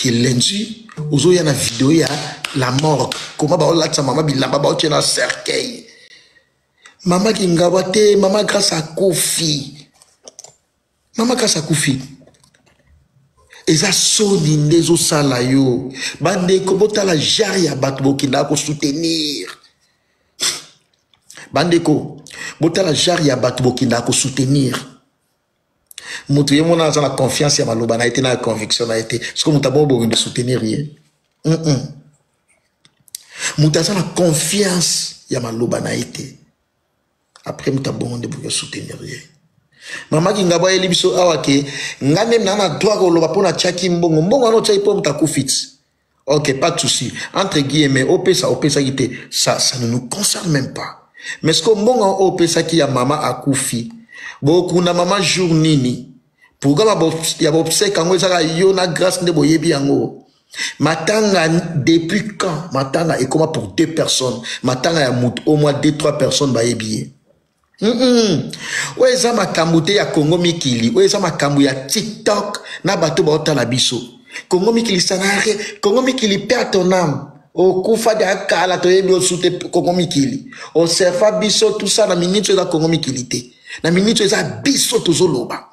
que lundi ozo ya na vidéo ya la morgue comment ba olatsa mama bilamba ba otena cercueil mama Kingabwa te mama grâce à Kofi eza soni ndezo sala yo bande ko botala jar ya bato bokinda ko soutenir bande ko botala jar ya bato bokinda ko soutenir mutu yemo na la confiance ya maloba na été na conviction na été ce que mutu bon de soutenir rien mutu la confiance ya maloba na été après mutu bon de soutenir rien. Mama Kingabwa eli biso awa ke ngane na droit ko loba pona chaki mbongo no chai po mtakufit. OK, pas de souci. Entre guillemets, opesa gite, ça ne nous concerne même pas. Mais ce que mbongo opesa ki ya mama akufi. Bo kuna mama jour nini. Pourquoi ya bobse kango ezaka yo na grâce nde boyebi yango. Matanga depuis quand? Matanga et comment pour 2 personnes. Matanga ya mut au moins 2-3 personnes ba yebi. Oeza makambu te ya Congo Mikili, oeza makambu ya TikTok na bato ba otala biso. Congo Mikili sanare, Congo Mikili perd ton âme. O kufa de akala to yebi osute Congo Mikili. O serfa biso tout ça na minute eza Congo Mikili te. Na minute eza biso tozoloba.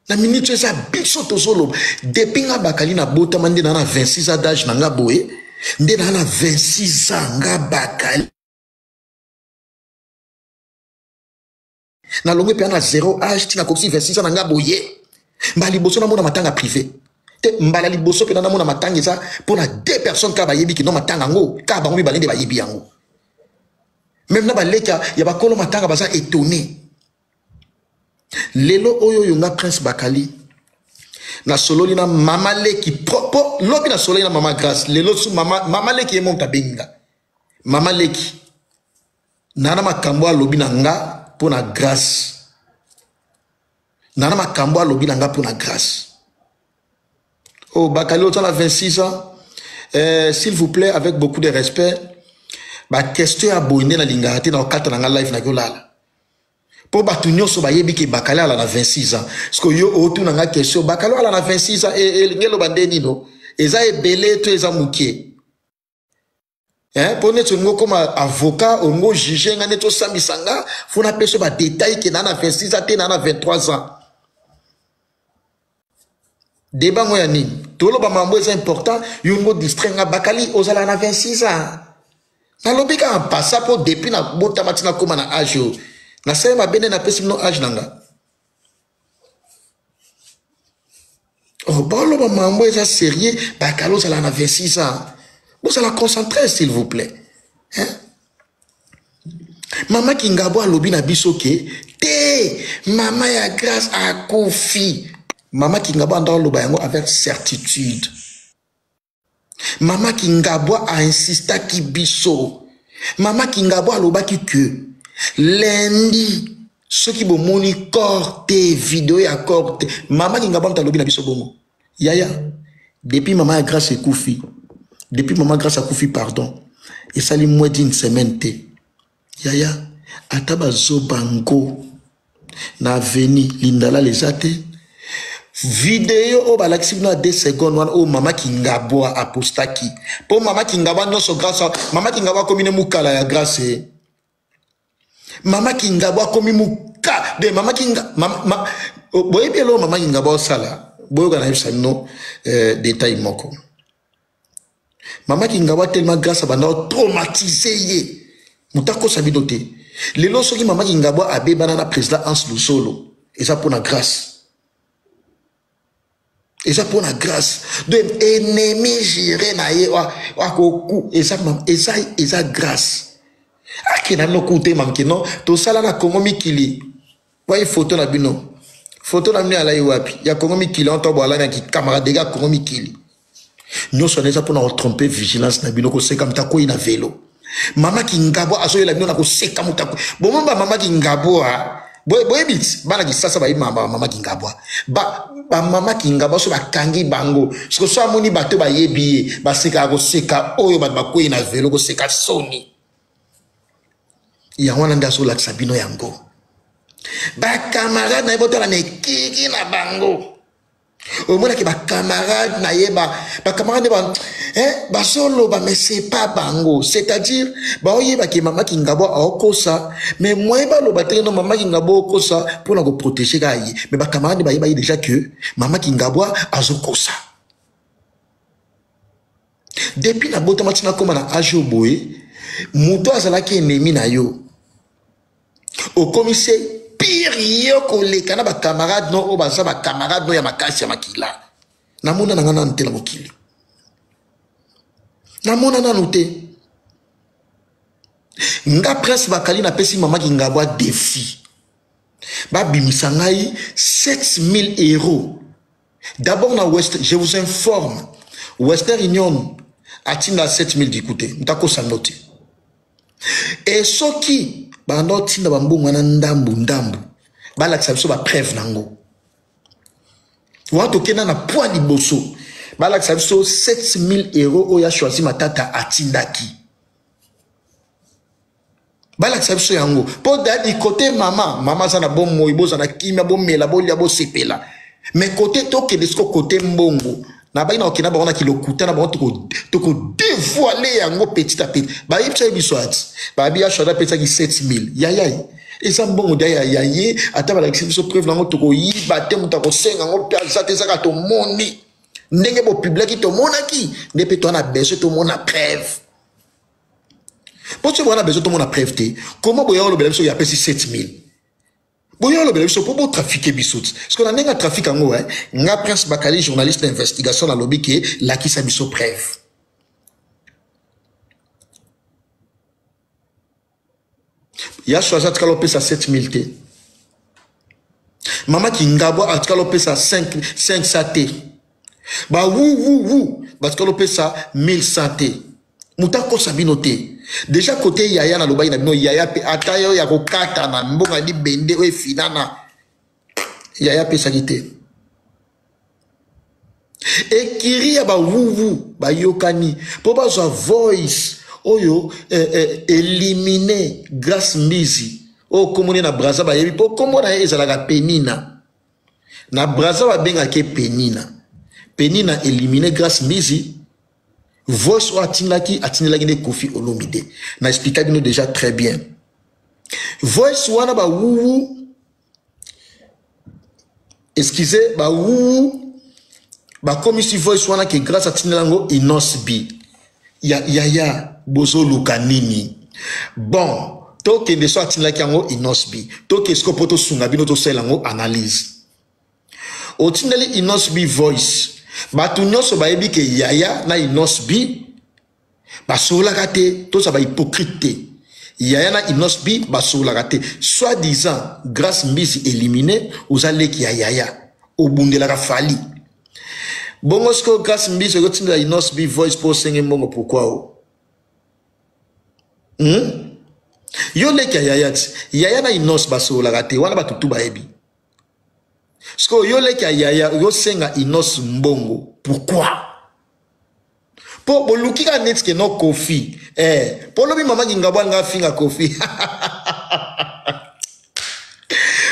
Na minute eza biso tozoloba. Depuis nga bakali na bota mande na 26 ans d'âge na nga boye, nde na 26 ans nga bakali. Na longue pe na 0 âge tina koksi 26 ans na nga boye mbali boso na mona matanga privé te mbala liboso pe na mona matanga eza pour na 2 personnes ka ba yebi ki no matanga ngo ka ba ngomi balende ba yebi yango même na ba leka ya ba kolo matanga baza étonné lelo oyo yonga prince bakali na sololi na mama leki po lobi na sololi na mama grâce lelo su mama leki emonta benga mama leki nana makambo lobi na nga pour la grâce. Nana makambo lobi nanga pour la grâce. Oh, Bakali, autant à 26 ans. S'il vous plaît, avec beaucoup de respect, ba question à boine na lingati na okata na live na golala. Pour batunyo so ba yebi ke Bakali ala na 26 ans. Parce que yo otu na question Bakali ala na 26 ans et ngelo bandeni no. Eza ebele to eza mukie. Pour nous comme avocat, on nous juge, on est tous samisanga, faut na pêcher ba détail qui nana 26 ans, nana 23 ans. Débat moya ni, tout le bamambo est important, yungo distrait nga bakali, ozala na 26 ans. Na lobika en passa pour depuis na bota matina comme na âge. Na sema ma bene na pesi no âge nanga. Oh, bon le bamambo est sérieux, bakali ozala na 26 ans. Vous allez concentrer, s'il vous plaît. Hein? Maman Kingabwa lobi na bisoke, te, maman ya grâce à Kofi. Maman Kingabwa anda loba yango avec certitude. Maman Kingabwa a insisté ki biso. Maman Kingabwa loba ki que lundi, ceux qui bo moni corte vidéo ya corte. Maman Kingabwa anda lobi na biso bongo. Yaya, depuis maman ya grâce à Kofi. Depuis maman grâce à Kofi, pardon. Et ça lui moins d'une semaine. Yaya, ataba zobango. Na veni, lindala les ate. Vidéo au balaxi na 2 secondes wan o mama Kingabwa apostaki. Pour mama Kingabwa non so grâce mama Kingabwa komine mukala ya grâce. Mama Kingabwa komi muka de mama Kinga mama boye belo mama Kingabwa sala. Boye kana yebisa no détail moko. Maman Kingabwa tellement grâce à banda traumatisé. Moutako sabidoté. Les lois qui maman Kingabwa a bébé na président Hans Lusolo. Et ça pour la grâce. Et ça pour la grâce. De ennemi géré na ye wa koku. Et ça grâce. Akina no koute mamke non. To sala na Congo Mikili. Wa photo na bino. Photo na mni ala wapi. Ya Congo Mikili on tobo ala na ki camarade de gars Congo Mikili. Nous sommes là pour nous tromper vigilance na bino ko seka mutako ina vélo. Mama Kingabwa aso yela bino na ko seka mutako. Bon mama Kingabwa boy bit bana ki sasa ba mama Kingabwa. Ba mama Kingabwa so ba kangi bango. Siko so amoni bato ba yebi ba seka ko seka oyo ba ko ina vélo ko seka soni. Ya wana ndaso la sabino yango. Ba camarade na botala ne kiki na bango. Au moins que ma camarade na yeba, ma camarade ba ba solo ba mais c'est pas bango, c'est-à-dire ba oyeba que maman ki ngabo a okosa, mais moi ba lo battre no maman ki ngabo okosa pour la protéger gaï, mais ba camarade ba yeba déjà que maman ki ngabo a zokosa. Depuis na bota matina comme na ajo boy, muto azala ki ennemi na yo. Au commissaire pire yo koleka na ba camarade no o baza ba camarade no ya makasi ya makila. Namona na ngana ntela mokili. Namona na noté. Nga prince bakali na pesi mama ki ngabwa défi. Ba bimisa ngai 7000 €. D'abord na West, je vous informe. Western Union atinda 7000 d'écouter. Ndako sa noté. Et soki bando tinda bambunga na ndambu balakisa biso ba preuve nango wato kena na poids liboso balakisa biso 7000 € oya choisi matata atindaki balakisa biso yango po dadi côté mama za na bon moibo za na kimia bon mela bolia bo sepela mais côté toke desko côté mbongo na baina okina ba ona kilokuta na ba toko dévoiler yango petit à petit ba yipsa biso ati ba bia choda petit ki 7000 yayay eza mbongo da yaye ata ba lakisi biso preuve nango toko yiba te mutako senga ngo pesa te saka to moni ndenge bo public to monaki ndepe to na besoin to mona preuve pour ce on a besoin to mona preuve te comment boya lo biso ya pesi 7000 boya lo biso pour trafiquer biso parce qu'on a nenga trafic ngo nga prince bakali journaliste d'investigation na lobby ke la ki sa biso preuve ya choisi atikalo pesa 7000 te mama ki ngabo atikalo pesa 5 sate ba wu batikalo pesa 1100 te mutako sabino te déjà côté yaya na lobai na bino yaya pe atayo ya kokata na mbonga li bende o finana yaya pesa kite et kiria ba wu ba yokani po ba zo voice oyo éliminer grâce mbizi o komone na braza ba yebi po komona ezalaka penina na braza ba benga ke penina éliminer grâce mbizi voice o atinlaki ne Kofi Olomide na expliqué bino déjà très bien voice wana ba wu excusez ba wu ba komisi voice wana ke grâce atinelango inosbi ya bozo lukanini bon toke de so atinlaki yango inosbi toke skopo to sunga bino to selango analyse otineli inosbi voice batu nyonso bayebi ke yaya na inosbi basolaka te to sa ba hypocrite te yaya na inosbi basolaka te soi-disant grâce mbisi éliminé ozaleki ya yaya obundelaka fali bongo sko grâce mbisi otinela inosbi voice pour senge mbongo pourquoi yo leki ya yaya na inos basolaka te wana batutu bayebi sko yo leki ya yaya yo senga inos mbongo pourquoi po boluki ka netike no Kofi po lobi mama ngingabwa nga finga Kofi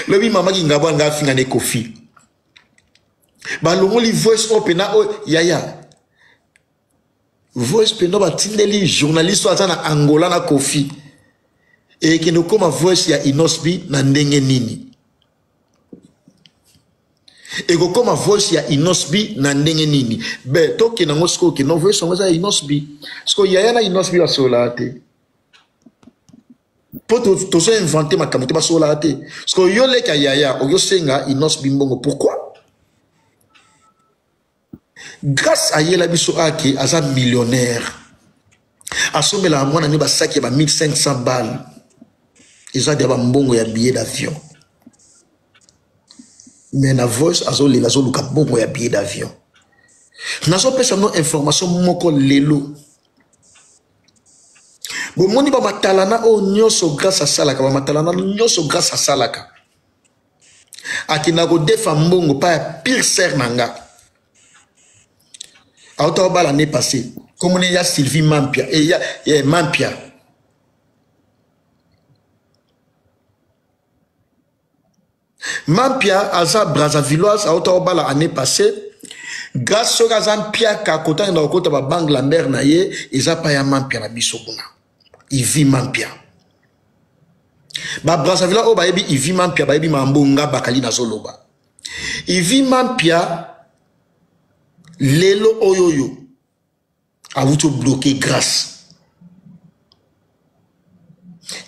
lobi mama ngingabwa nga finga ne Kofi balongoli voice open na yaya voice peno batindeli journaliste aza na Angola na Kofi et qui nous comme voice ya inosbi na ndenge nini et comme voice ya inosbi na ndenge nini be toke na ngosko ke no voice ngoza inosbi sko yaya na inosbi la solate poto to so inventer makambo te ba solate sko yo le ka yaya o yo senga inosbi mbongo pourquoi grâce à yela biso ake aza millionnaire asomela a mwana ni ba saki ba 1500 balles ils ont mbongo ya billet d'avion mais na voice azolela azoluka mbongo ya billet d'avion nazo pesa no information moko lelo bomoni ba matalana o nyoso grâce à salaka ba matalana nyoso grâce à salaka akina ko defa mbongo pa pire ser nanga auto bala ne passé comme il y a Sylvie Mampia et il y a Mampia Mampia aza Brazzavilloise auto bala année passée grâce soki aza mpiaka kotanga na kokota babange la mare na ye eza pa ya mampia na biso kuna ivi mampia babrazzaville oyo bayebi ivi mampia bayebi mambonga bakali nazoloba ivi mampia lelo oyoyo awuti obloke grâce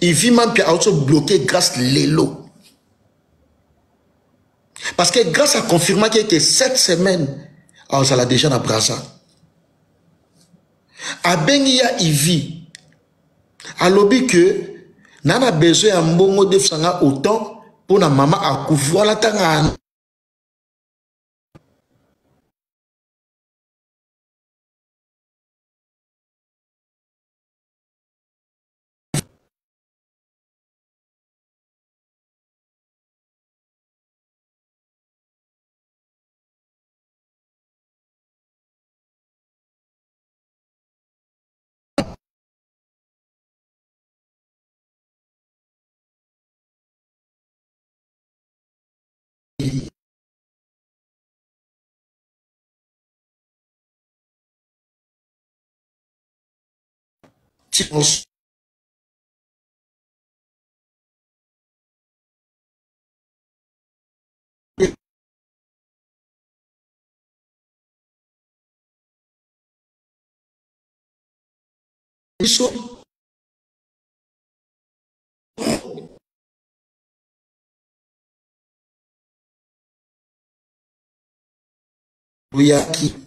ivi mampia awuti obloke grâce lelo parce que grâce à confirmer que cette semaine ça l'a déjà na Brazza abengi ya ivi alobi que nana besoin ya mbongo defusanga autant pour na mama akufi wala tanga biso oyaki